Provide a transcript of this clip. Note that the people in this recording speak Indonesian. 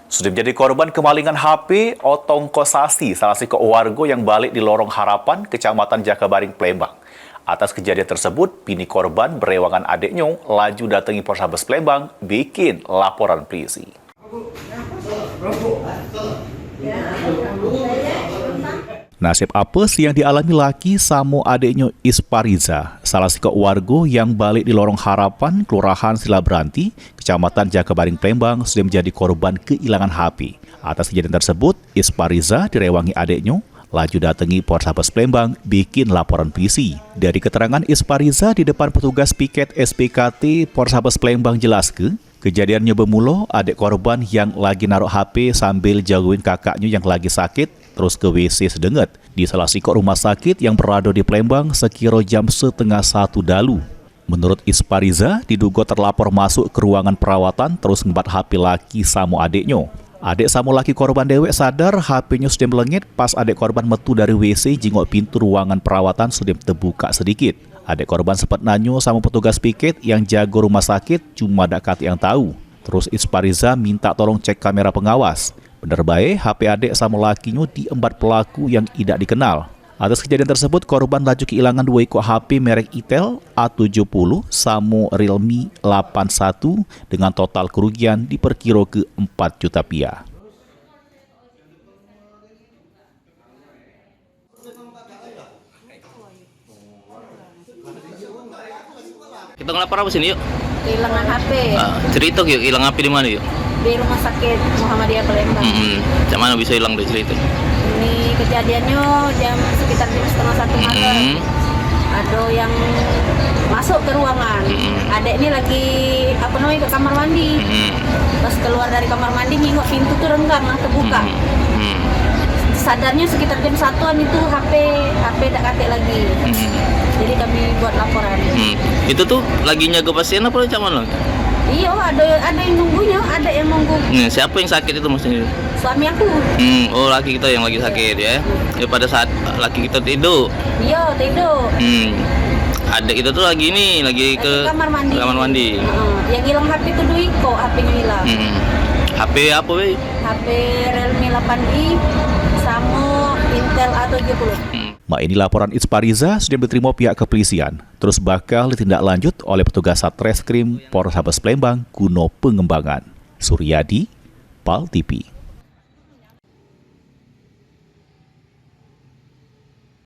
Sudah menjadi korban kemalingan HP Otong Kosasi, salah satu warga yang balik di Lorong Harapan, Kecamatan Jakabaring, Palembang. Atas kejadian tersebut, bini korban berewangan adiknya laju datangi Polrestabes Palembang bikin laporan polisi. Nasib apa sih yang dialami laki sama adiknya Ispariza, salah satu warga yang balik di Lorong Harapan, Kelurahan Silabranti, Kecamatan Jakabaring, Palembang, sudah menjadi korban kehilangan HP. Atas kejadian tersebut, Ispariza direwangi adiknya, laju datangi Polrestabes Palembang bikin laporan polisi. Dari keterangan Ispariza di depan petugas piket SPKT Polrestabes Palembang jelaskan, kejadiannya bermula adik korban yang lagi naruh HP sambil jauhin kakaknya yang lagi sakit terus ke WC sedenget di salah satu rumah sakit yang berada di Palembang sekira jam 12:30 dalu. Menurut Ispariza, diduga terlapor masuk ke ruangan perawatan terus ngembat HP laki sama adiknya. Adik sama laki korban dewek sadar HP-nya sudah melengit pas adik korban metu dari WC jingok pintu ruangan perawatan sudah terbuka sedikit. Adik korban sempat nanyo sama petugas piket yang jaga rumah sakit, cuma ada kat yang tahu. Terus Ispariza minta tolong cek kamera pengawas. Bener baik, HP adik sama lakinya diembat pelaku yang tidak dikenal. Atas kejadian tersebut, korban laju kehilangan 2 ekor HP merek Itel A70 sama Realme 81 dengan total kerugian diperkira ke 4 juta rupiah. Kita ngelapor apa sini yuk? Kehilangan HP Cerita yuk, hilang HP di mana yuk? di rumah sakit Muhammadiyah Palembang. Macam mana bisa hilang dari cerita? Ini kejadiannya sekitar jam 12:30 malam. Ada yang masuk ke ruangan. Adek ini lagi ke kamar mandi. Pas keluar dari kamar mandi, nengok pintu tuh renggang, terbuka. Sadarnya sekitar jam 1-an itu HP tak katik lagi. Jadi kami buat laporan. Itu tuh lagi nyaga pasien apa macam mana? Iya, ada yang nunggunya, ada yang nunggu. Siapa yang sakit itu maksudnya? Suami aku. Oh, laki kita yang lagi sakit ya. Pada saat laki kita tidur. Iya, tidur. Adik kita tuh lagi ke kamar mandi. Yang hilang HP itu Duiko, HP-nya hilang. HP apa weh? HP Realme 8i sama Intel A70. Ini laporan Ispariza sudah diterima pihak kepolisian, terus bakal ditindaklanjut oleh petugas Satreskrim Polrestabes Palembang guna pengembangan. Suryadi, PAL TV.